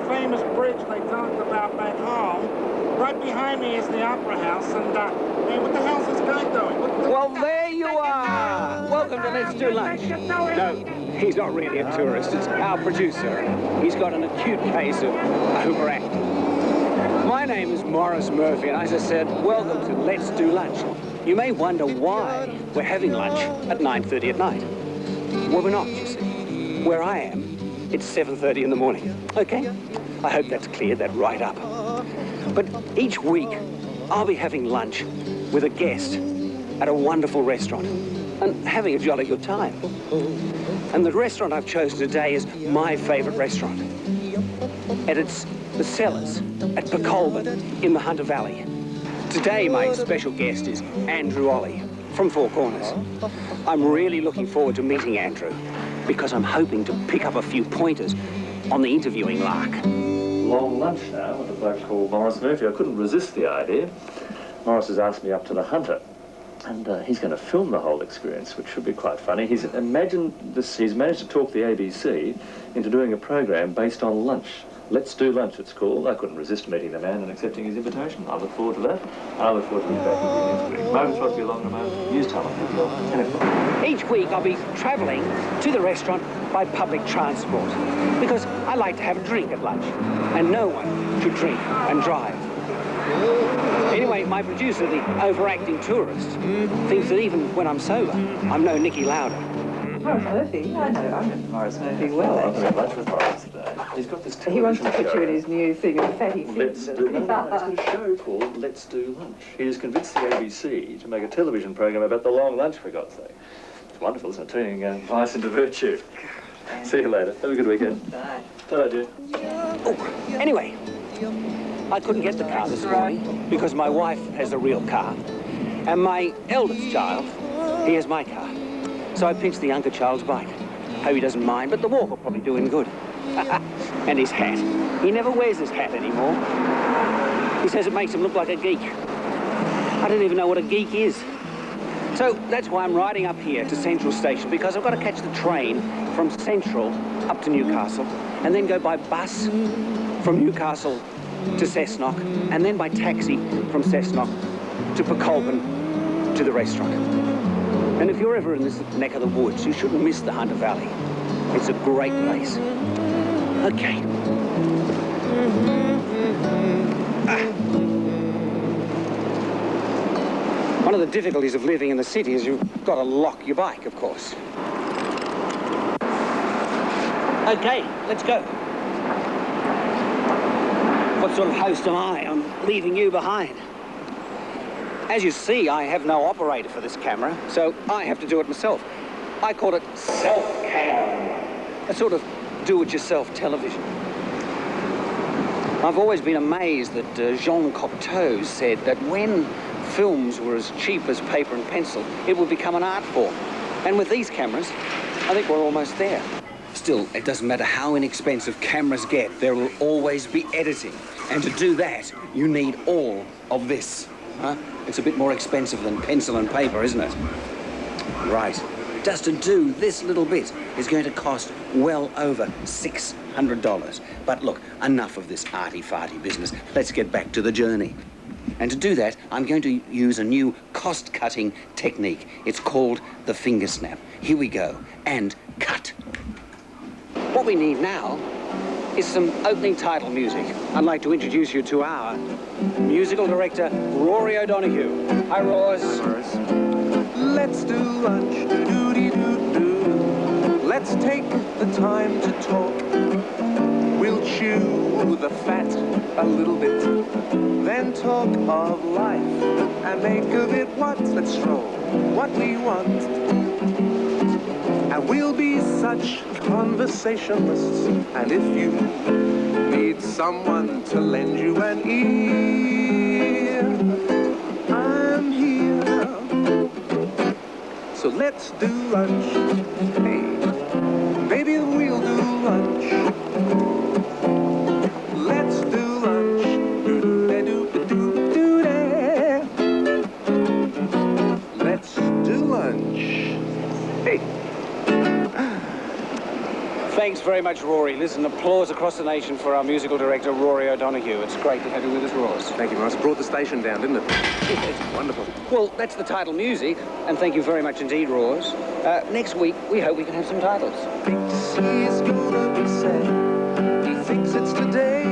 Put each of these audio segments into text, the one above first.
the famous bridge they talked about back home. Right behind me is the Opera House, and, hey, what the hell's this guy doing? Well, there you are. Welcome to Let's Do Lunch. No, he's not really a tourist. It's our producer. He's got an acute case of overacting. My name is Maurice Murphy, and as I said, welcome to Let's Do Lunch. You may wonder why we're having lunch at 9:30 at night. Well, we're not, you see. Where I am, it's 7:30 in the morning. Okay? I hope that's cleared that right up. But each week, I'll be having lunch with a guest at a wonderful restaurant and having a jolly good time. And the restaurant I've chosen today is my favourite restaurant. And it's the Cellars at Betacam in the Hunter Valley. Today, my special guest is Andrew Olle from Four Corners. I'm really looking forward to meeting Andrew because I'm hoping to pick up a few pointers on the interviewing lark. Long lunch now with a bloke called Maurice Murphy. I couldn't resist the idea. Maurice has asked me up to the Hunter, and he's going to film the whole experience, which should be quite funny. He's managed to talk the ABC into doing a program based on lunch. Let's Do Lunch, it's called. I couldn't resist meeting the man and accepting his invitation. I look forward to that. And I look forward to being back with you next week. Moment's supposed to be along the moment. Use time. Each week I'll be travelling to the restaurant by public transport because I like to have a drink at lunch, and no one should drink and drive. Anyway, my producer, the overacting tourist, thinks that even when I'm sober, I'm no Nicky Lauder. Maurice Murphy? I know Maurice Murphy well, I'm actually. having lunch with Maurice today. He's got this television He wants to put show. you in his new thing of fatty Let's things. do It's got a show called Let's Do Lunch. He has convinced the ABC to make a television program about the long lunch, for God's sake. It's wonderful, isn't it? Turning vice into virtue. See you later. Have a good weekend. Bye. Ta-da, dear. Oh, anyway, I couldn't get the car this morning because my wife has a real car, and my eldest child, he has my car. So I pinched the younger child's bike. Hope he doesn't mind, but the walk will probably do him good. And his hat. He never wears his hat anymore. He says it makes him look like a geek. I don't even know what a geek is. So that's why I'm riding up here to Central Station, because I've got to catch the train from Central up to Newcastle, and then go by bus from Newcastle to Cessnock, and then by taxi from Cessnock to Betacam to the restaurant. And if you're ever in this neck of the woods, you shouldn't miss the Hunter Valley. It's a great place. Okay. One of the difficulties of living in the city is you've got to lock your bike, of course. Okay, let's go. What sort of host am I? I'm leaving you behind. As you see, I have no operator for this camera, so I have to do it myself. I call it Self-Cam, a sort of do-it-yourself television. I've always been amazed that Jean Cocteau said that when films were as cheap as paper and pencil, it would become an art form. And with these cameras, I think we're almost there. Still, it doesn't matter how inexpensive cameras get, there will always be editing. And to do that, you need all of this. Huh? It's a bit more expensive than pencil and paper, isn't it? Right. Just to do this little bit is going to cost well over $600. But look, enough of this arty-farty business. Let's get back to the journey. And to do that, I'm going to use a new cost-cutting technique. It's called the finger snap. Here we go. And cut. What we need now is some opening title music. I'd like to introduce you to our musical director, Rory O'Donoghue. Hi, Ross. Let's do lunch, do-dee-doo-doo. Let's take the time to talk. We'll chew the fat a little bit, then talk of life and make of it what? Let's stroll what we want. And we'll be such conversationalists. And if you need someone to lend you an ear, I'm here. So let's do lunch. Hey, baby, we'll do lunch. Let's do lunch. Do-do-da-do-do-do-da. Let's do lunch. Hey. Thanks very much, Rory. Listen, applause across the nation for our musical director, Rory O'Donoghue. It's great to have you with us, Ross. Thank you, Maurice. Brought the station down, didn't it? Yes. Wonderful. Well, that's the title music, and thank you very much indeed, Ross. Next week, we hope we can have some titles. Thinks he's gonna be sad. He thinks it's today.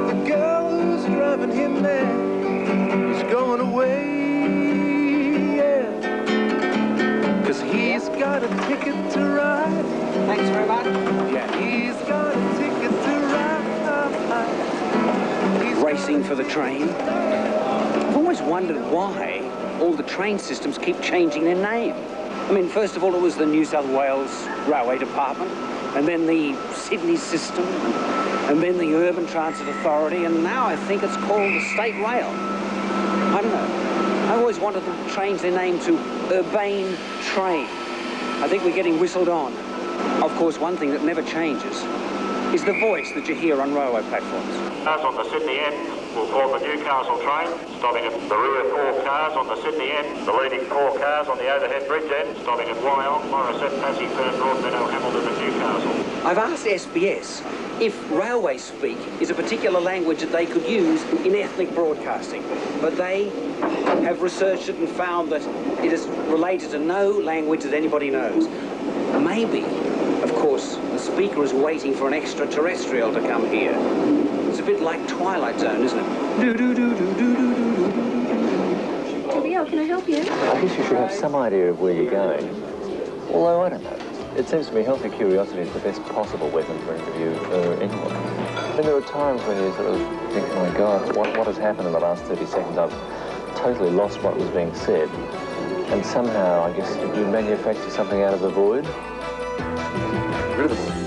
The girl who's driving him mad is going away. Cause he's got a ticket to ride. Thanks very much. Yeah, he's got a ticket to ride. Racing for the train. I've always wondered why all the train systems keep changing their name. I mean, first of all, it was the New South Wales Railway Department, and then the Sydney system, and then the Urban Transit Authority, and now I think it's called the State Rail. I don't know. I always wanted them to change their name to Urbane Train. I think we're getting whistled on. Of course, one thing that never changes is the voice that you hear on railway platforms. Cars on the Sydney end will form the Newcastle train, stopping at the rear 4 cars on the Sydney end, the leading 4 cars on the overhead bridge end, stopping at Wyong, Morisset, Passy, Fern, Broadmeadow, Hamilton and Newcastle. I've asked SBS if railway speak is a particular language that they could use in ethnic broadcasting, but they have researched it and found that it is related to no language that anybody knows. Maybe, of course, the speaker is waiting for an extraterrestrial to come here. It's a bit like Twilight Zone, isn't it? Leo, can I help you? I guess you should have some idea of where you're going. Although, I don't know. It seems to me healthy curiosity is the best possible weapon for interview for anyone. I mean, there are times when you sort of think, oh my God, what has happened in the last 30 seconds? I've totally lost what was being said. And somehow, I guess, you manufacture something out of the void. Rid of the void.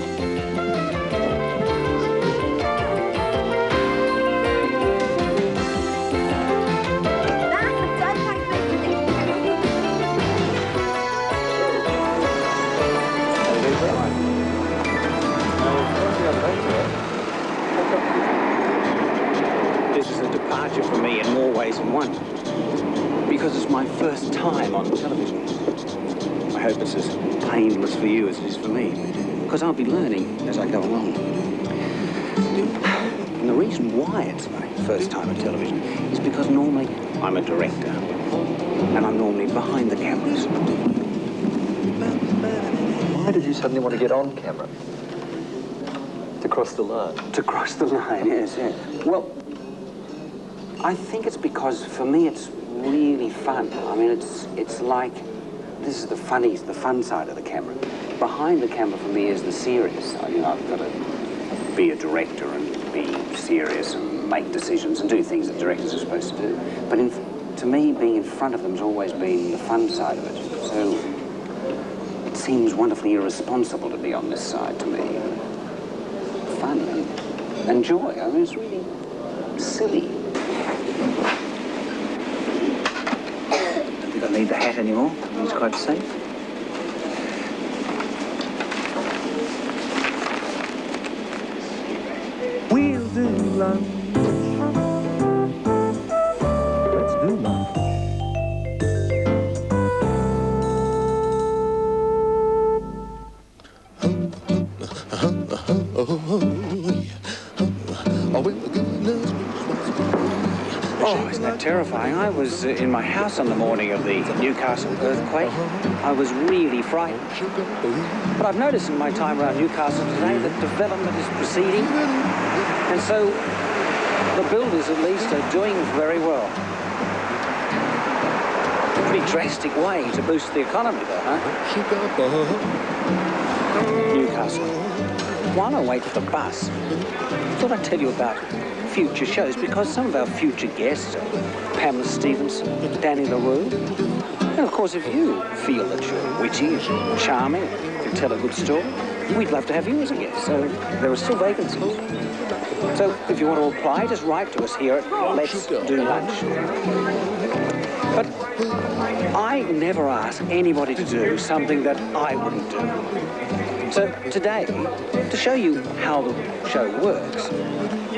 This is a departure for me in more ways than one, because it's my first time on television. I hope it's as painless for you as it is for me, because I'll be learning as I go along. And the reason why it's my first time on television is because normally I'm a director, and I'm normally behind the cameras. Why did you suddenly want to get on camera? To cross the line? To cross the line, yes, yes. Well, I think it's because, for me, it's really fun. I mean, it's like, this is the fun side of the camera. Behind the camera, for me, is the serious side. You know, I've got to be a director and be serious and make decisions and do things that directors are supposed to do. But to me, being in front of them has always been the fun side of it. So it seems wonderfully irresponsible to be on this side to me. Fun and joy. I mean, it's really silly. I don't need the hat anymore. It's quite safe. We'll do lunch. Let's do lunch. Oh, isn't that terrifying? I was in my house on the morning of the Newcastle earthquake. I was really frightened. But I've noticed in my time around Newcastle today that development is proceeding. And so the builders, at least, are doing very well. A pretty drastic way to boost the economy, though, huh? Newcastle. While I wait for the bus, I thought I'd tell you about future shows, because some of our future guests are Pamela Stephenson, Danny LaRue. And of course, if you feel that you're witty and charming, can tell a good story, we'd love to have you as a guest. So there are still vacancies. So if you want to apply, just write to us here at Let's Do Lunch. But I never ask anybody to do something that I wouldn't do. So today, to show you how the show works,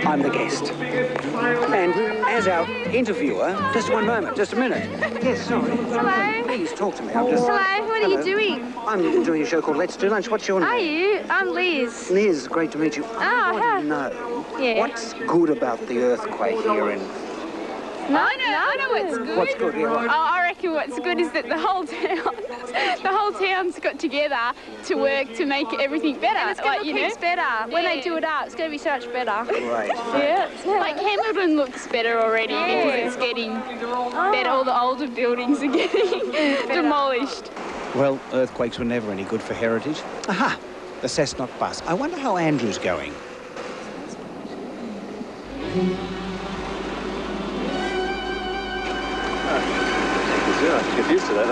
I'm the guest. And as our interviewer, just one moment, just a minute. Yes, sorry. Hello. Please talk to me. I'm just... Hello, what are you doing? I'm doing a show called Let's Do Lunch. What's your name? Are you? I'm Liz. Liz, great to meet you. I want to know what's good about the earthquake here in... No, I know what's good. What's good? Yeah, what? I reckon what's good is that the whole town's got together to work to make everything better. And it's going to look heaps better. When they do it up, it's going to be so much better. Right. Yeah. Like Hamilton looks better already because it's getting better. All the older buildings are getting demolished. Well, earthquakes were never any good for heritage. Aha! The Cessnock bus. I wonder how Andrew's going. Get used to that.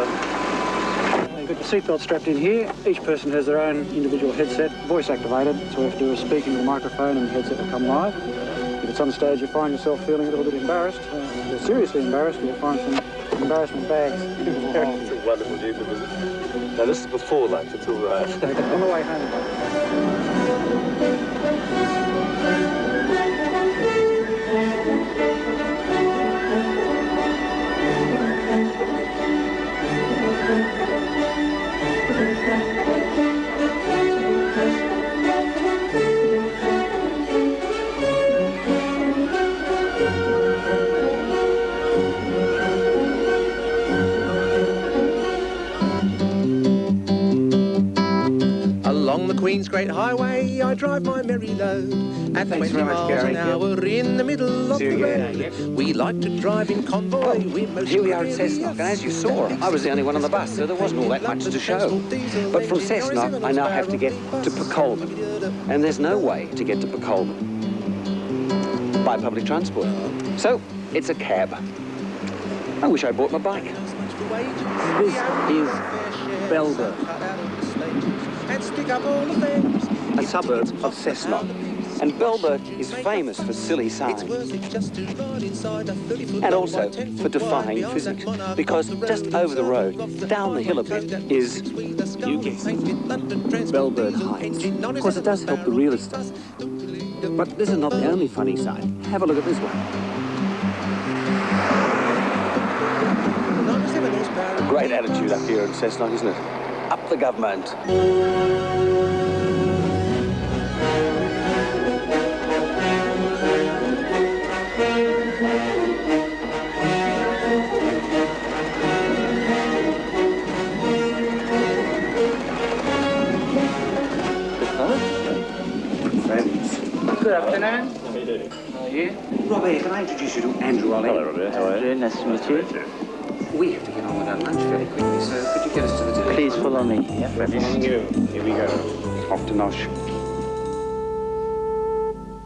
You've got your seatbelt strapped in here. Each person has their own individual headset, voice activated, so we have to do is speak into the microphone and the headset will come live. If it's on stage you find yourself feeling a little bit embarrassed, if you're seriously embarrassed, you'll find some embarrassment bags. It's a wonderful euphemism. Now this is before lunch, it's all right. On the way home. Along the Queen's Great Highway, I drive my merry load at 20 miles an hour in the middle of the road. We like to drive in convoy. Here we are at Cessnock, and as you saw, I was the only one on the bus, so there wasn't all that much to show. But from Cessnock, I now have to get to Pecolman, and there's no way to get to Pecolman by public transport. So, it's a cab. I wish I bought my bike. This is Belver, a suburb of Cessnock. And Belbert is famous for silly signs. And also for defying physics. Because just over the road, down the hill a bit, is, you guess it, Belbert Heights. Of course, it does help the real estate. But this is not the only funny side. Have a look at this one. Great attitude up here in Cessnock, isn't it? Up the government. Good afternoon. How are you doing? How are you? Robert, can I introduce you to Andrew Olle? Hello, Robert. How are you? Nice to meet you. We have to get on with our lunch very quickly, so could you get us to the dinner? Please follow me. Here we go. Off to Nosh.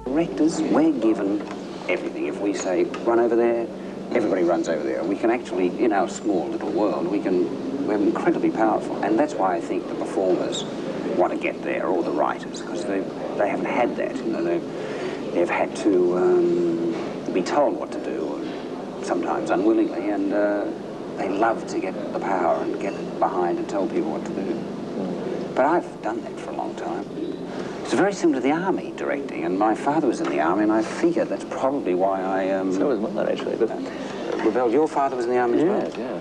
Directors, we're given everything. If we say, run over there, everybody runs over there. We can actually, in our small little world, we're incredibly powerful. And that's why I think the performers want to get there, or the writers, because they haven't had that. You know, they've had to be told what to do, sometimes unwillingly, and they love to get the power and get behind and tell people what to do. But I've done that for a long time. It's very similar to the army directing, and my father was in the army, and I figure that's probably why I... So was mine, actually, but... Rebel, your father was in the army as well? Yeah.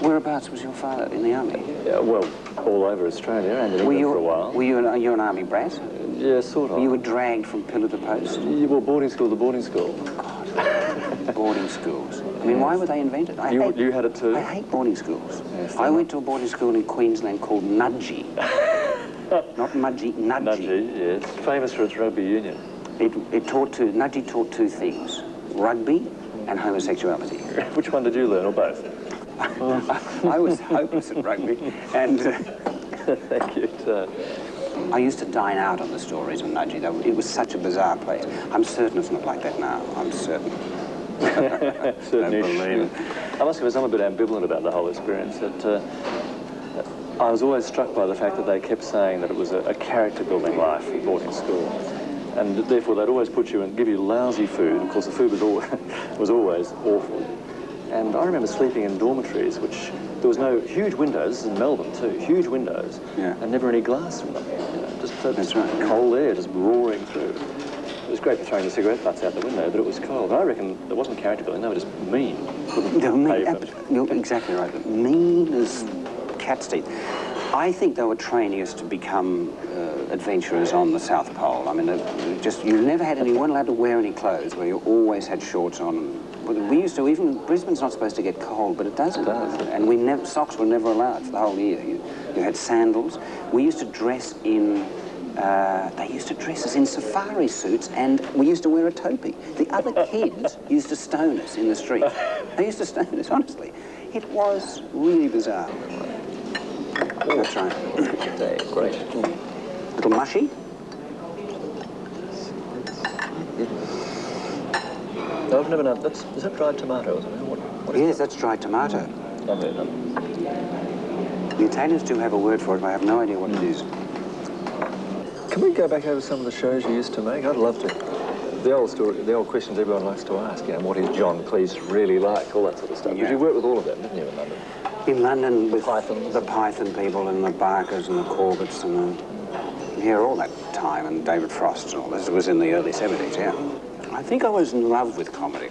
Whereabouts was your father in the army? Yeah, well, all over Australia and in England for a while. Were you an army brat? Yeah, sort of. You were dragged from pillar to post? Yeah, well, boarding school to boarding school. God. Boarding schools. I mean, why were they invented? You had it too? I hate boarding schools. Yes, I went to a boarding school in Queensland called Nudgee. Not Mudgee, Nudgee. Nudgee, yes. Famous for its rugby union. Nudgee taught two things, rugby and homosexuality. Which one did you learn, or both? I was hopeless at rugby, and... Thank you. I used to dine out on the stories of Nudgee. It was such a bizarre place. I'm certain it's not like that now. I'm certain. Certainly. I must confess, I'm a bit ambivalent about the whole experience. I was always struck by the fact that they kept saying that it was a character-building life at boarding school. And therefore, they'd always put you and give you lousy food. Of course, the food was always awful. And I remember sleeping in dormitories, which there was no huge windows in Melbourne too, huge windows, and never any glass in them. You know, just cold air just roaring through. It was great for throwing the cigarette butts out the window, but it was cold. I reckon it wasn't character building, they were just mean. They were mean, Pay for it. you're exactly right, but mean as cat's teeth. I think they were training us to become adventurers on the South Pole. I mean, you never had you weren't allowed to wear any clothes, where you always had shorts on. We used to, even Brisbane's not supposed to get cold, but it does. And socks were never allowed for the whole year. You had sandals. We used to dress in, they used to dress us in safari suits, and we used to wear a topi. The other kids used to stone us in the street. They used to stone us, honestly. It was really bizarre. That's right. Great. Little mushy? No, I've never known. Is that dried tomato or something? What is Yes, that's dried tomato. I've heard that. The Italians do have a word for it, but I have no idea what it is. Can we go back over some of the shows you used to make? I'd love to. The old story, the old questions everyone likes to ask. You know, what is John Cleese really like? All that sort of stuff. Yeah. But you worked with all of them, didn't you, in London? In London, with Pythons. the Python people and the Barkers and the Corbett's and all that time, and David Frost and all this. It was in the early 70s, yeah. I think I was in love with comedy.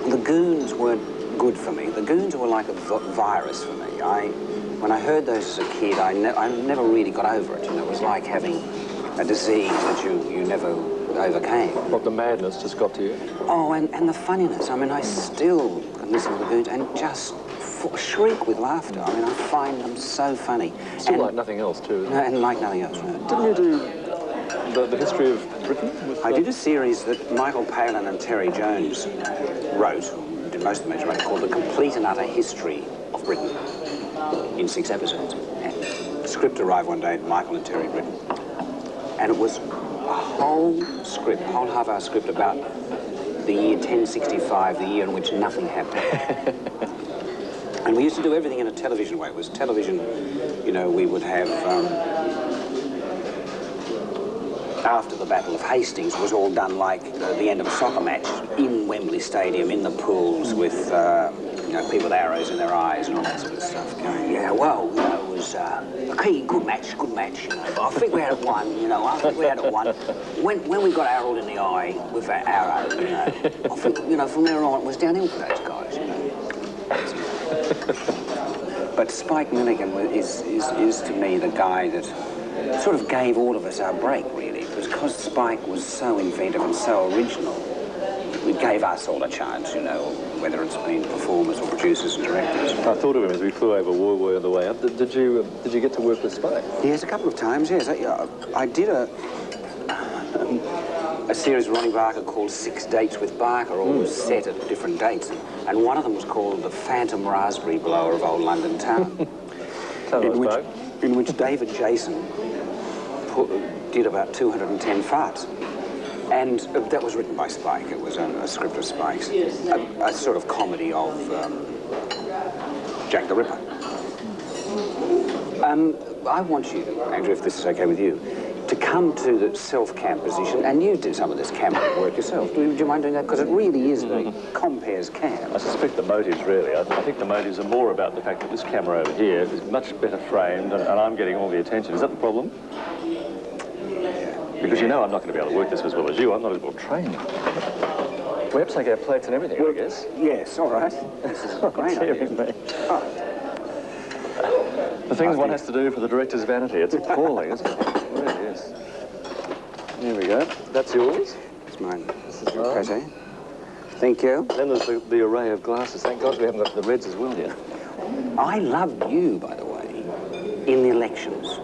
The Goons weren't good for me. The Goons were like a virus for me. When I heard those as a kid, I never really got over it. You know, it was like having a disease that you never overcame. What, the madness just got to you? Oh, and the funniness. I mean, I still can listen to the Goons and just shriek with laughter. I mean, I find them so funny. Still and, like nothing else, too, isn't it? And like nothing else. No. Didn't you do the history of Britain? I did a series that Michael Palin and Terry Jones wrote, did most of the major writing, called The Complete and Utter History of Britain, in 6 episodes. And the script arrived one day at Michael and Terry Britain, and it was a whole script, a whole half-hour script about the year 1065, the year in which nothing happened. And we used to do everything in a television way. It was television, you know, we would have, after the Battle of Hastings, it was all done like the end of a soccer match in Wembley Stadium, in the pools with, you know, people with arrows in their eyes and all that sort of stuff. Going, yeah, well, you know, it was, okay, good match, you know. But I think we had it won, you know, I think we had it won. When we got Harold in the eye with that arrow, you know, I think, you know, from there on, it was downhill for those guys, you know. But Spike Milligan is to me the guy that sort of gave all of us our break, really. It was because Spike was so inventive and so original. It gave us all a chance, you know, whether it's been performers or producers and directors. I thought of him as we flew over War on the way up. Did you get to work with Spike? Yes, a couple of times, yes. I did a series with Ronnie Barker called 6 Dates with Barker, all set at different dates. And one of them was called The Phantom Raspberry Blower of Old London Town, in which David Jason did about 210 farts. And that was written by Spike. It was a script of Spike's. A sort of comedy of Jack the Ripper. I want you, Andrew, if this is okay with you, to come to the self-cam position, and you do some of this camera work yourself. Do you mind doing that? Because it really is very compares cam. I suspect the motives, really. I think the motives are more about the fact that this camera over here is much better framed, and I'm getting all the attention. Is that the problem? Because you know I'm not going to be able to work this as well as you. I'm not as well trained. We have to take our plates and everything, I guess. Yes, all right. This is a great idea. The things one has to do for the director's vanity, it's appalling, isn't it? It really is. Here we go. That's yours. It's mine. This is your present. Thank you. Then there's the array of glasses. Thank God we haven't got the reds as well yet. I loved you, by the way, in the elections.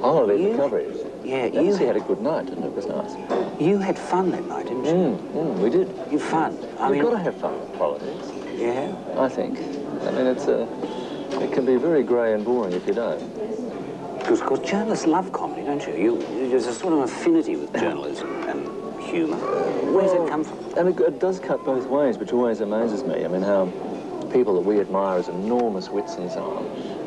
Oh, the coverage. Yeah, you had a good night, didn't it? It was nice. You had fun that night, didn't you? We did. You had fun. You've got to have fun with politics. Yeah? I think. I mean, it can be very grey and boring if you don't. Because journalists love comedy, don't you? There's a sort of affinity with journalism and humour. Where does it come from? And it does cut both ways, which always amazes me. I mean, how people that we admire as enormous wits and so on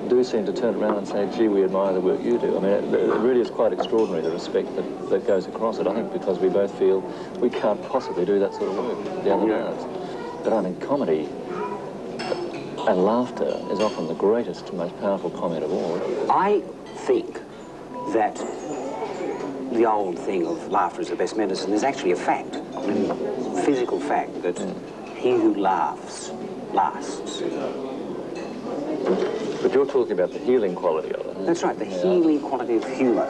do seem to turn around and say, gee, we admire the work you do. I mean, it really is quite extraordinary, the respect that goes across it. I think because we both feel we can't possibly do that sort of work the other days. But I mean, comedy and laughter is often the greatest, most powerful comment of all. I think that the old thing of laughter is the best medicine. There's actually a fact, I mean, physical fact, that he who laughs lasts. But you're talking about the healing quality of it. That's right, the healing quality of humour.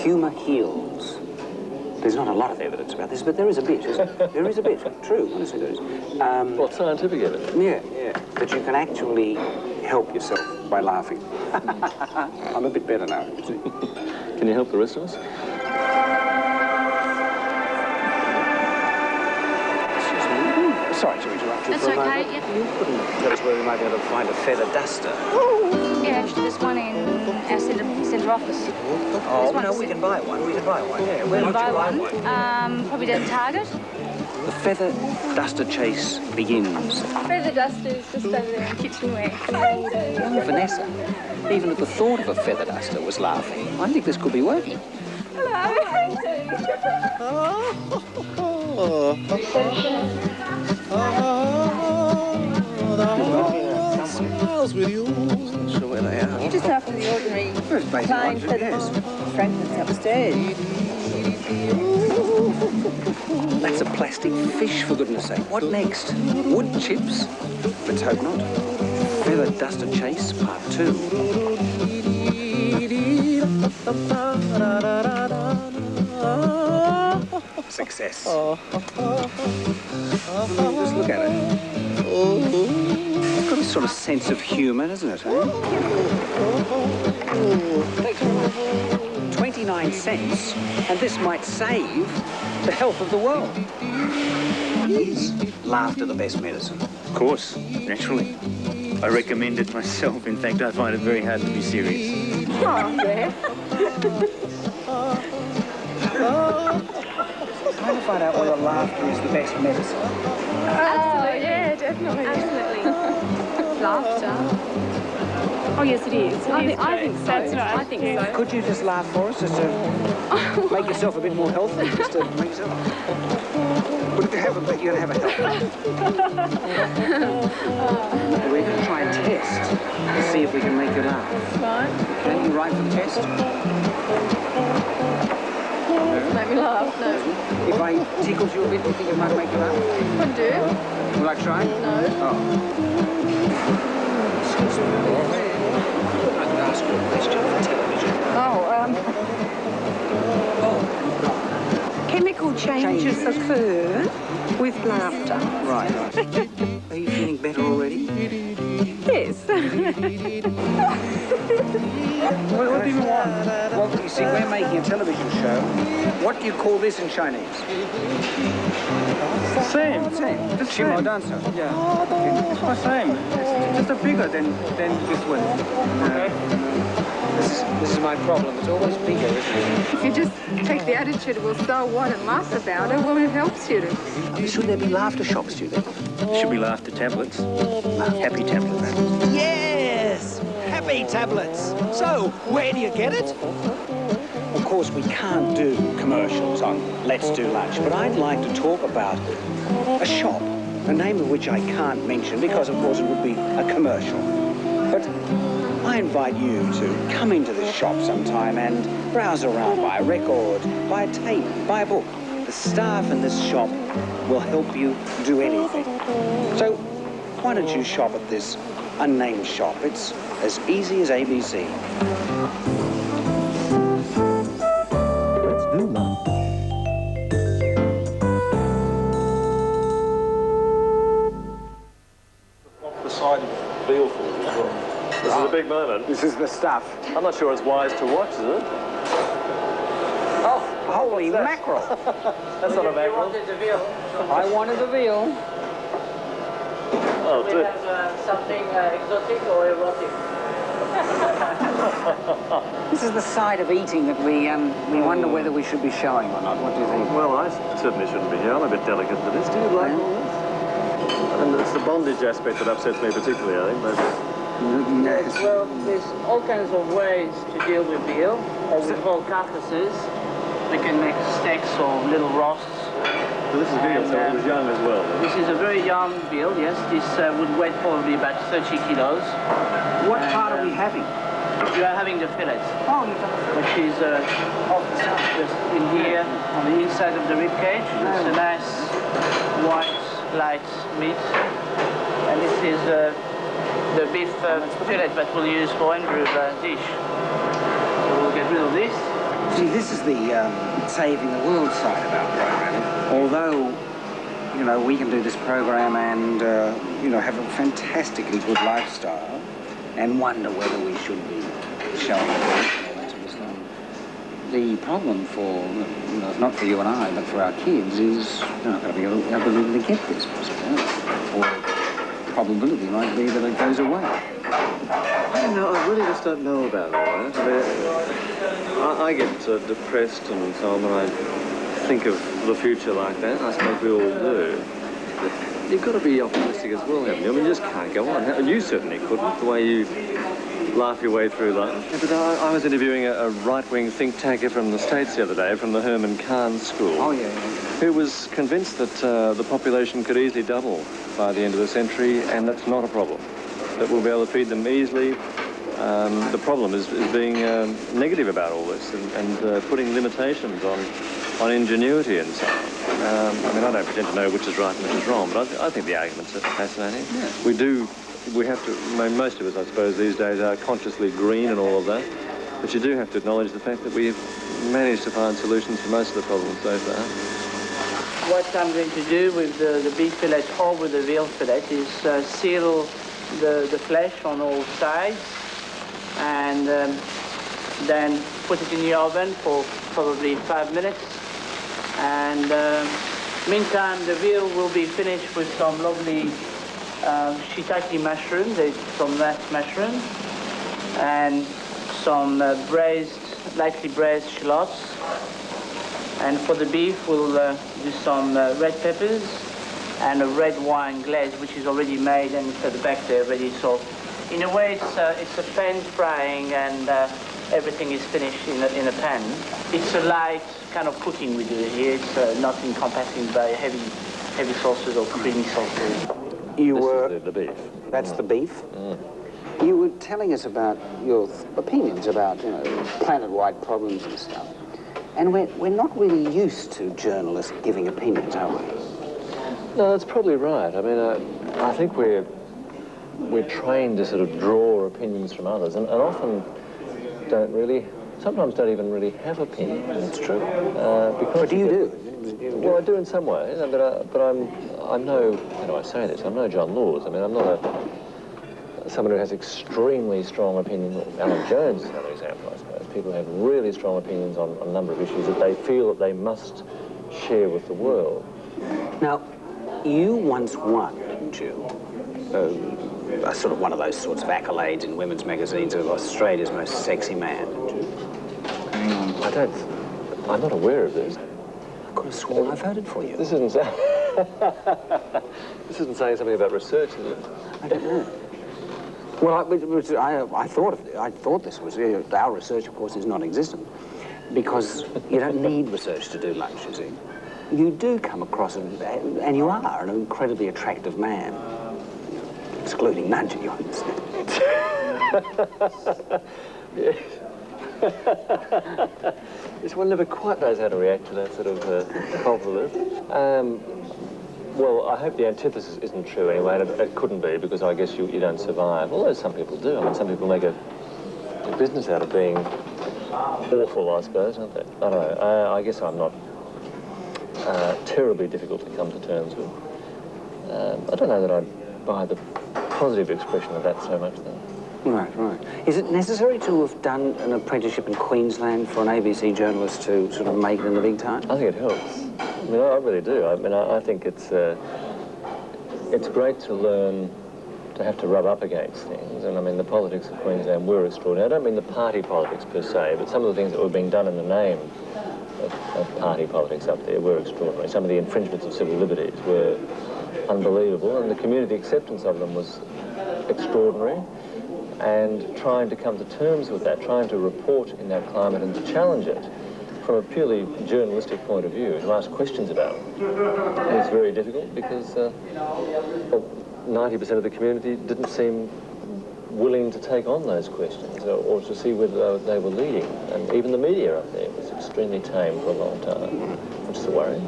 Humour heals. There's not a lot of evidence about this, but there is a bit. There is a bit. True, honestly there is. What scientific evidence? Yeah. That you can actually help yourself by laughing. I'm a bit better now, you see. Can you help the rest of us? Sorry to interrupt you That's for a okay, moment. yeah. You couldn't tell us where we might be able to find a feather duster. Yeah, actually, there's one in our centre office. Oh, no, we can buy one. We can buy one. Yeah, where We would buy you buy one. one? Probably down Target. The feather duster chase begins. Feather duster is just over there in the kitchenware. Young Vanessa, even at the thought of a feather duster, was laughing. I think this could be working. Smiles with you. Sure where they are. You're just after the ordinary plain feathers. Franklin's upstairs. That's a plastic fish, for goodness sake. What next? Wood chips? Let's hope not. Feather duster chase, part 2. Success. Just look at it. It's got a sort of sense of humour, doesn't it, eh? 29 cents, and this might save the health of the world. Is laughter the best medicine? Of course, naturally. I recommend it myself. In fact, I find it very hard to be serious. Oh, yeah. Trying to find out whether laughter is the best medicine. Absolutely. Yeah, definitely. Absolutely. Laughter. Oh, yes, it is. I think so. That's right. I think so. Could you just laugh for us, just to make yourself a bit more healthy? Just to make yourself... But if you haven't, you're going to have a health. We're going to try and test to see if we can make you laugh. Right. Can you write for the test? Make me laugh, no. If I tickled you a bit, do you think it might make you laugh? Could do. Will I try? No. Oh. Excuse me. I could ask you a question for television. Chemical changes occur with laughter. Right. Are you feeling better already? Yes. What do you want? Well, you see, we're making a television show. What do you call this in Chinese? Same. Same. Chimo dancer. Yeah. It's the same. It's just bigger than this one. Okay. This is my problem. It's always bigger, isn't it? If you just take the attitude, well, so what, and laugh about it, well, it helps you to. Should there be laughter shops, do you think? Should be laughter tablets. Happy tablets. Yes! Happy tablets. So, where do you get it? Of course, we can't do commercials on Let's Do Lunch, but I'd like to talk about a shop, the name of which I can't mention because, of course, it would be a commercial. But I invite you to come into this shop sometime and browse around, buy a record, buy a tape, buy a book. The staff in this shop will help you do anything. So why don't you shop at this unnamed shop? It's as easy as ABC. Let's do lunch. The side of veal for you. This is a big moment. This is the stuff. I'm not sure it's wise to watch, is it? Oh, holy mackerel. That's not a mackerel. I wanted the veal. Oh, dear. Something exotic or erotic? This is the side of eating that we wonder whether we should be showing or not. What do you think? Well, I certainly shouldn't be here. I'm a bit delicate for this. Do you like all this? And it's the bondage aspect that upsets me particularly, I think. But... Yes. Well, there's all kinds of ways to deal with veal, or with whole carcasses. We can make steaks or little roasts. So this is veal, so it was young as well. This is a very young veal, yes. This would weigh probably about 30 kilos. What part are we having? You are having the fillet, Oh, you've done which is just in inside of the rib cage. It's a nice white, light meat. And this is the beef fillet that we'll use for Andrew's dish. So we'll get rid of this. See, this is the saving the world side of our program. Although, you know, we can do this program and, you know, have a fantastically good lifestyle and wonder whether we should be showing that sort of stuff. The problem for, you know, not for you and I, but for our kids is they're not going to be able to get this, or the probability might be that it goes away. I don't know, I really just don't know about all that. I mean, I get depressed and so on when I think of the future like that. I suppose we all do. But you've got to be optimistic as well, haven't you? I mean, you just can't go on. You certainly couldn't, the way you laugh your way through life. Yeah, but I was interviewing a right-wing think tanker from the States the other day, from the Herman Kahn School. Oh, yeah. Who was convinced that the population could easily double by the end of the century, and that's not a problem. That we'll be able to feed them easily. The problem is being negative about all this and putting limitations on ingenuity and so on. I mean, I don't pretend to know which is right and which is wrong, but I think the arguments are fascinating. Yeah. We have to, I mean, most of us, I suppose, these days are consciously green and all of that, but you do have to acknowledge the fact that we've managed to find solutions for most of the problems so far. What I'm going to do with the beef fillet or with the veal fillet is seal the flesh on all sides and then put it in the oven for probably 5 minutes. And meantime, the veal will be finished with some lovely shiitake mushrooms, some nice mushrooms, and some lightly braised shallots. And for the beef, we'll do some red peppers and a red wine glaze, which is already made and it's at the back there ready. So, in a way, it's a pan frying and everything is finished in a pan. It's a light kind of cooking we do here. It's not encompassing by heavy sauces or creamy sauces. This is the beef. That's the beef? Mm. You were telling us about your opinions about, you know, planet-wide problems and stuff. And we're not really used to journalists giving opinions, are we? No, that's probably right. I mean, I think we're trained to sort of draw opinions from others, and often sometimes don't even really have opinions. That's true. But do you do? Well, I do in some ways, but I'm no, how do I say this? I'm no John Laws. I mean, I'm not someone who has extremely strong opinions. Alan Jones is another example, I suppose. People have really strong opinions on a number of issues that they feel that they must share with the world. Now, you once won, didn't you? Sort of one of those sorts of accolades in women's magazines of Australia's most sexy man, didn't you? I'm not aware of this. I could have sworn I voted for you. This isn't saying something about research, is it? I don't know. Well, I thought this was, our research, of course, is non-existent, because you don't need research to do much, you see. You do come across, and you are an incredibly attractive man. Excluding Nudge, you understand. Yes. Yes, one never quite knows how to react to that sort of compliment. Well, I hope the antithesis isn't true anyway, and it couldn't be, because I guess you don't survive. Although some people do. I mean, some people make a business out of being awful, I suppose, don't they? I don't know. I guess I'm not terribly difficult to come to terms with. I don't know that I'd buy the positive expression of that so much, though. Right. Is it necessary to have done an apprenticeship in Queensland for an ABC journalist to sort of make it in the big time? I think it helps. I mean, I really do. I mean, I think it's great to learn to have to rub up against things. And I mean, the politics of Queensland were extraordinary. I don't mean the party politics per se, but some of the things that were being done in the name of party politics up there were extraordinary. Some of the infringements of civil liberties were unbelievable, and the community acceptance of them was extraordinary. And trying to come to terms with that, trying to report in that climate and to challenge it from a purely journalistic point of view, to ask questions about it, is very difficult, because 90% of the community didn't seem willing to take on those questions or to see whether they were leading. And even the media up there was extremely tame for a long time, which is a worry.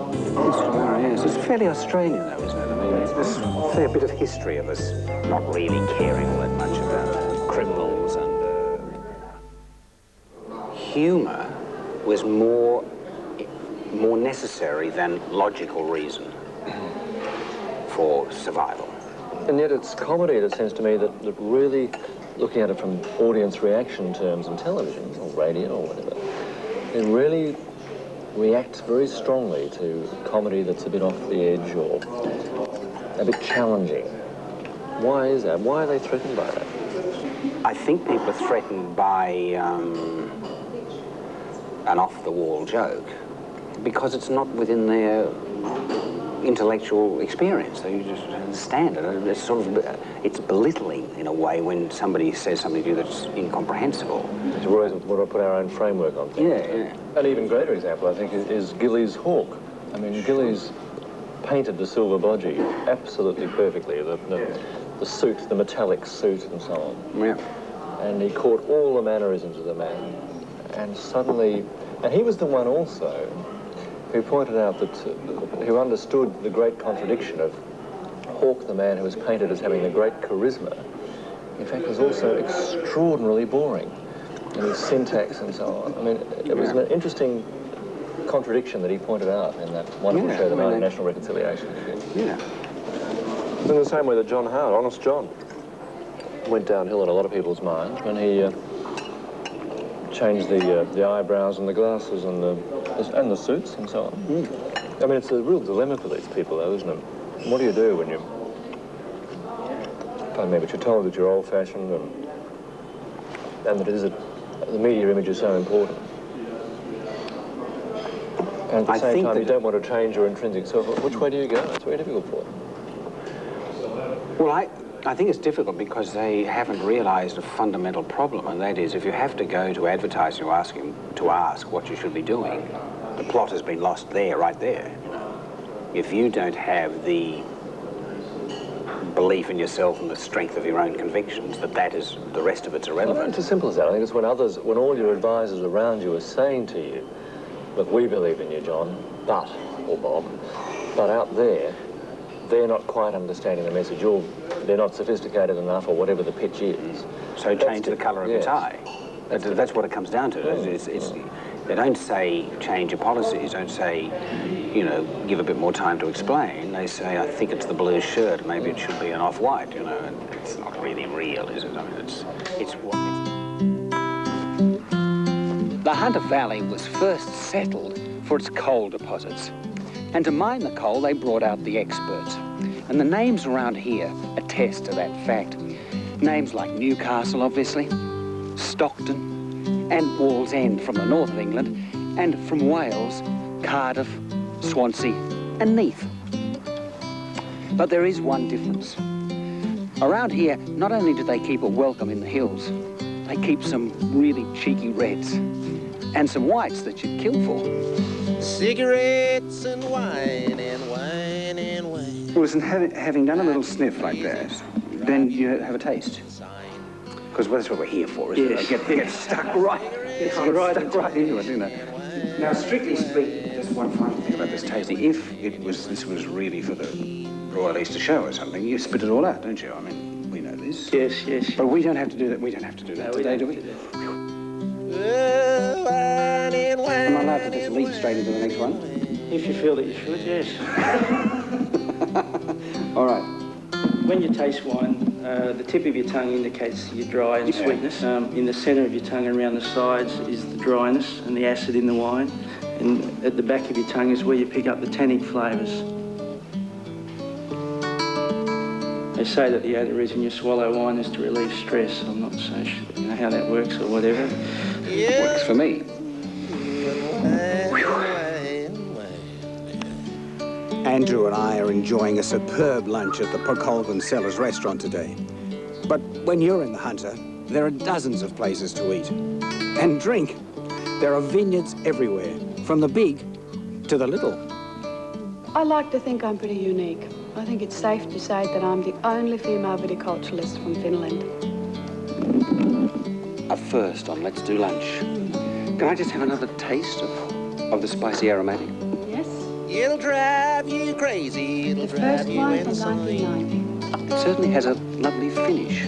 Yes, it's fairly Australian, though, isn't it? I mean, there's a fair bit of history of us not really caring all that much about criminals and... Humour was more necessary than logical reason for survival. And yet it's comedy, it seems to me, that really, looking at it from audience reaction terms in television or radio or whatever, it really reacts very strongly to comedy that's a bit off the edge or a bit challenging. Why is that? Why are they threatened by that? I think people are threatened by an off-the-wall joke because it's not within their intellectual experience. They just understand it. It's sort of, it's belittling in a way when somebody says something to you that's incomprehensible. We always want to put our own framework on things. Yeah. An even greater example, I think, is Gillies' Hawk. I mean, Gillies painted the silver bodgy absolutely perfectly. The suit, the metallic suit and so on. Yeah. And he caught all the mannerisms of the man. And suddenly, and he was the one also who pointed out that, who understood the great contradiction of Hawke, the man who was painted as having the great charisma, in fact was also extraordinarily boring in his syntax and so on. I mean, it was an interesting contradiction that he pointed out in that wonderful show, The Night of National Reconciliation. Yeah. In the same way that John Howard, Honest John, went downhill in a lot of people's minds when he changed the eyebrows and the glasses and the suits and so on. I mean, it's a real dilemma for these people, though, isn't it? What do you do when you... Pardon me, but you're told that you're old-fashioned and that the media image is so important. And at the same time, you don't want to change your intrinsic self. Which way do you go? It's very difficult for them. Well, I think it's difficult because they haven't realised a fundamental problem, and that is if you have to go to advertising to ask what you should be doing, the plot has been lost there, right there. If you don't have the belief in yourself and the strength of your own convictions, that is, the rest of it's irrelevant. Well, it's as simple as that. I think it's when all your advisors around you are saying to you, look, we believe in you, John, or Bob, but out there, they're not quite understanding the message, or they're not sophisticated enough, or whatever the pitch is. So change the colour of your tie. That's what it comes down to. They don't say change your policies, don't say, you know, give a bit more time to explain. They say, I think it's the blue shirt, maybe it should be an off-white, you know, and it's not really real, is it? I mean, it's what... The Hunter Valley was first settled for its coal deposits. And to mine the coal, they brought out the experts. And the names around here attest to that fact. Names like Newcastle, obviously, Stockton, and Wallsend from the north of England, and from Wales, Cardiff, Swansea, and Neath. But there is one difference. Around here, not only do they keep a welcome in the hills, they keep some really cheeky reds, and some whites that you'd kill for. Cigarettes and wine and wine and wine. Well, listen, having done a little sniff like that, then you have a taste. Because that's what we're here for, isn't it? Get stuck right into it, you know. Now, strictly speaking, just one final thing about this tasting. If this was really for the Royal Easter Show or something, you spit it all out, don't you? I mean, we know this. Yes. But we don't have to do that. We don't have to do that today, do we? Am I allowed to just leap straight into the next one? If you feel that you should, yes. All right. When you taste wine, the tip of your tongue indicates your dry and sweetness. In the centre of your tongue and around the sides is the dryness and the acid in the wine. And at the back of your tongue is where you pick up the tannic flavours. They say that the only reason you swallow wine is to relieve stress. I'm not so sure how that works or whatever. It works for me. Andrew and I are enjoying a superb lunch at the Colvin Cellars restaurant today. But when you're in the Hunter, there are dozens of places to eat. And drink. There are vineyards everywhere, from the big to the little. I like to think I'm pretty unique. I think it's safe to say that I'm the only female viticulturalist from Finland. first on Let's Do Lunch. Can I just have another taste of the spicy aromatic? Yes. It'll drive you crazy. It'll drive you insane. It certainly has a lovely finish.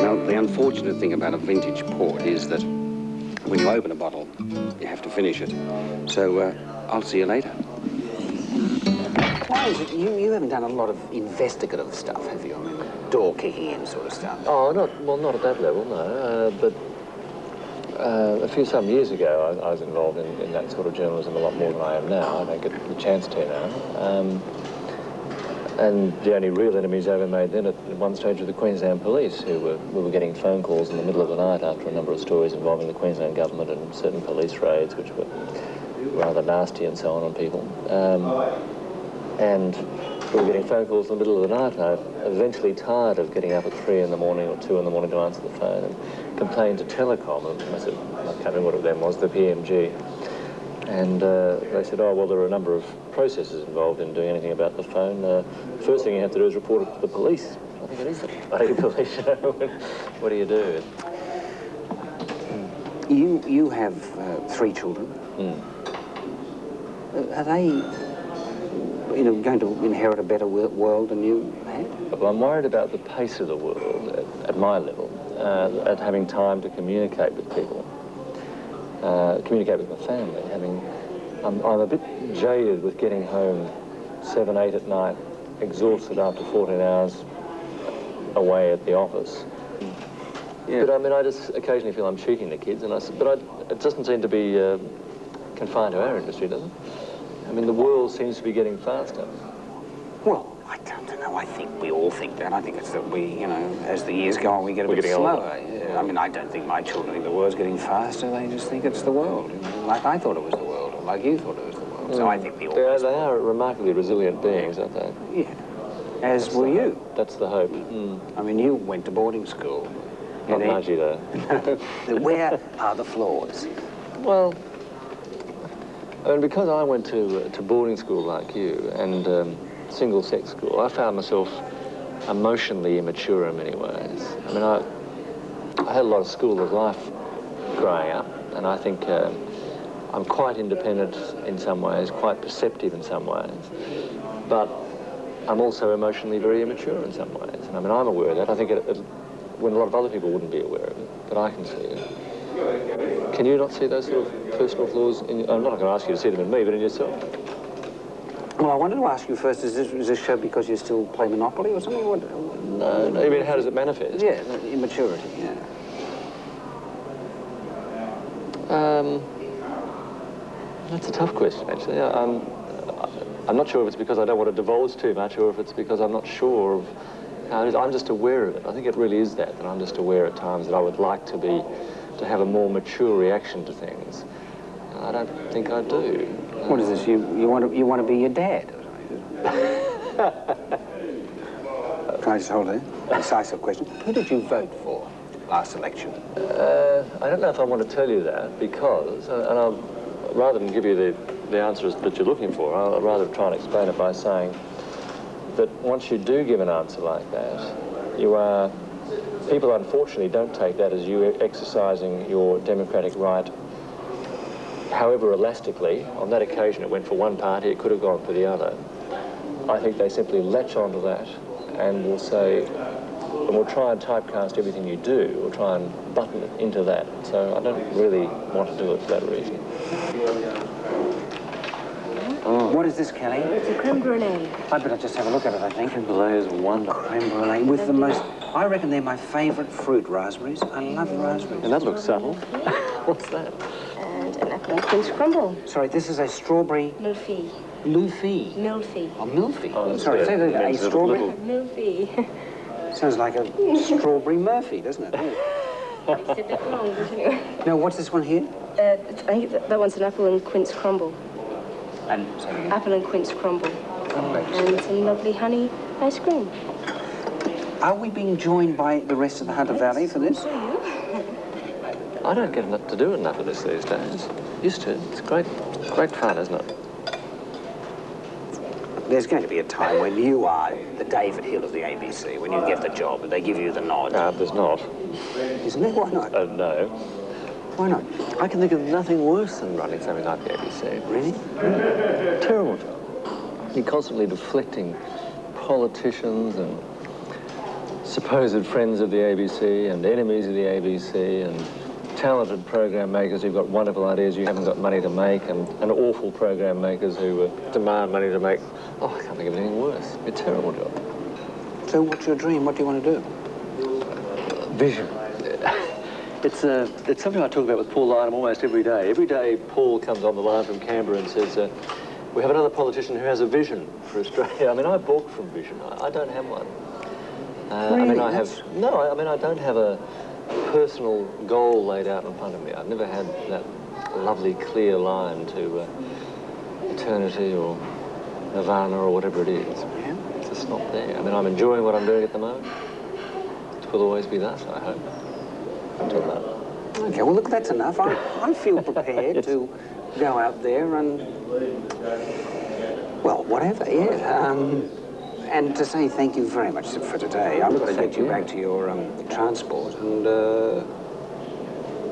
Now, the unfortunate thing about a vintage port is that when you open a bottle, you have to finish it. So, I'll see you later. Why is it you haven't done a lot of investigative stuff, have you? I mean, door kicking in sort of stuff. Oh, not at that level, no. But some years ago, I was involved in that sort of journalism a lot more than I am now. I don't get the chance to now. And the only real enemies I ever made then at one stage were the Queensland Police, we were getting phone calls in the middle of the night after a number of stories involving the Queensland government and certain police raids, which were rather nasty and so on people. And we were getting phone calls in the middle of the night, and I was eventually tired of getting up at 3 in the morning or 2 in the morning to answer the phone and complained to Telecom, and I can't remember what it then was, the PMG. And they said, oh, well, there are a number of processes involved in doing anything about the phone. First thing you have to do is report it to the police. I think it is the police, you know. What do you do? You have 3 children. Are they, going to inherit a better world than you had? Well, I'm worried about the pace of the world at my level, at having time to communicate with people, communicate with my family. I'm a bit jaded with getting home 7, 8 at night, exhausted after 14 hours away at the office. Yeah. But I mean, I just occasionally feel I'm cheating the kids, it doesn't seem to be confined to our industry, does it? I mean, the world seems to be getting faster. Well, I don't know. I think we all think that. I think it's that we, as the years go on, we get a bit slower. Yeah. I mean, I don't think my children think the world's getting faster. They just think it's the world. Like I thought it was the world, or like you thought it was the world. So I think we all... They are remarkably resilient beings, aren't they? Yeah. As were you. That's the hope. I mean, you went to boarding school. Not Margie, though. Where are the flaws? Well, I mean, because I went to boarding school like you and single-sex school, I found myself emotionally immature in many ways. I mean, I had a lot of school of life growing up, and I think I'm quite independent in some ways, quite perceptive in some ways, but I'm also emotionally very immature in some ways. And I mean, I'm aware of that. I think when a lot of other people wouldn't be aware of it, but I can see it. Can you not see those sort of personal flaws in... I'm not going to ask you to see them in me, but in yourself. Well, I wanted to ask you first, is this show because you still play Monopoly or something? No, you mean, how does it manifest? Yeah, immaturity, yeah. That's a tough question, actually. I'm not sure if it's because I don't want to divulge too much or if it's because I'm not sure of how it is. I'm just aware of it. I think it really is that I'm just aware at times that I would like to have a more mature reaction to things. I don't think I do. What is this? You want to be your dad? Can I just hold it? Decisive question. Who did you vote for last election? I don't know if I want to tell you that because, rather than give you the answers that you're looking for, I'll rather try and explain it by saying that once you do give an answer like that, people unfortunately don't take that as you exercising your democratic right. However elastically, on that occasion it went for one party, it could have gone for the other. I think they simply latch onto that and will say, and we'll try and typecast everything you do, we'll try and button it into that. So I don't really want to do it for that reason. What is this, Kelly? It's a creme brulee. I better just have a look at it, I think. Creme brulee is wonderful. Creme brulee with the most... I reckon they're my favourite fruit, raspberries. I love raspberries. And that looks subtle. What's that? And an apple and quince crumble. Sorry, this is a strawberry... Milfie. Milfie? Milfie. Oh, milfie. Oh, sorry, say that a strawberry... Milfie. Sounds like a strawberry Murphy, doesn't it? It's a bit long, doesn't it? Now, what's this one here? I think that one's an apple and quince crumble. And apple and quince crumble. And some lovely honey ice cream. Are we being joined by the rest of the Hunter Valley for this? I don't get enough to do enough of this these days. Used to. It's great fun, isn't it? There's going to be a time when you are the David Hill of the ABC, when you get the job and they give you the nod. No, there's not. Isn't there? Why not? No. Why not? I can think of nothing worse than running something like the ABC. Really? Terrible job. You're constantly deflecting politicians and supposed friends of the ABC and enemies of the ABC and talented program makers who've got wonderful ideas you haven't got money to make, and awful program makers who demand money to make. Oh, I can't think of anything worse. It's a terrible job. So what's your dream? What do you want to do? Vision. It's something I talk about with Paul Lynham almost every day. Every day Paul comes on the line from Canberra and says, we have another politician who has a vision for Australia. I mean, I balk from vision. I don't have one. Really? I mean, I don't have a personal goal laid out in front of me. I've never had that lovely clear line to eternity or nirvana or whatever it is. Yeah? It's just not there. I mean, I'm enjoying what I'm doing at the moment. It will always be thus, I hope. Until that. Okay, well, look, that's enough. I feel prepared to go out there and, well, whatever, yeah. And to say thank you very much for today. I'm going to get you back to your transport and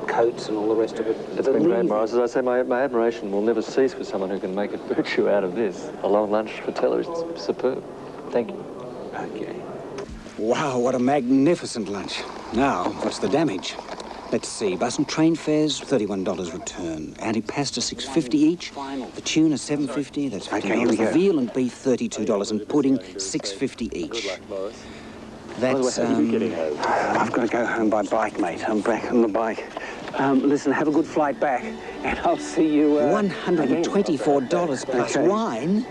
coats and all the rest of it. It's been great, Maurice. As I say, my admiration will never cease for someone who can make a virtue out of this. A long lunch for television. It's superb. Thank you. Okay. Wow, what a magnificent lunch. Now, what's the damage? Let's see, bus and train fares, $31 return. Antipasta, $6.50 each. The tuna, $7.50, that's $50. Okay, here we go. The veal and beef, $32, and pudding, $6.50 each. Good luck, Maurice. That's, How are you getting home? I've got to go home by bike, mate. I'm back on the bike. Listen, have a good flight back, and I'll see you, $124 plus wine.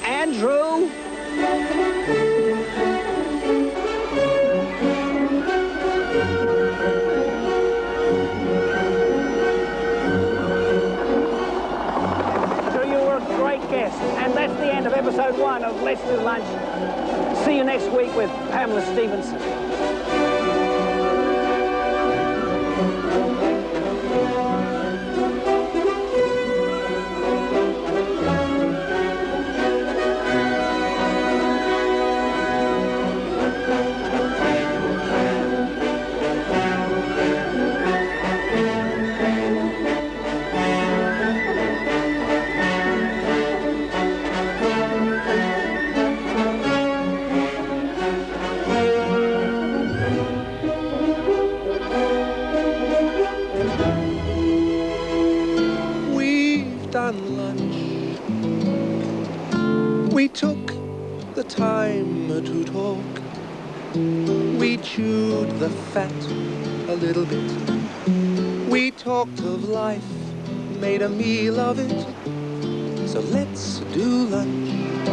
Andrew! Guest. And that's the end of episode 1 of Let's Do Lunch. See you next week with Pamela Stevenson. We took the time to talk. We chewed the fat a little bit. We talked of life, made a meal of it. So let's do lunch.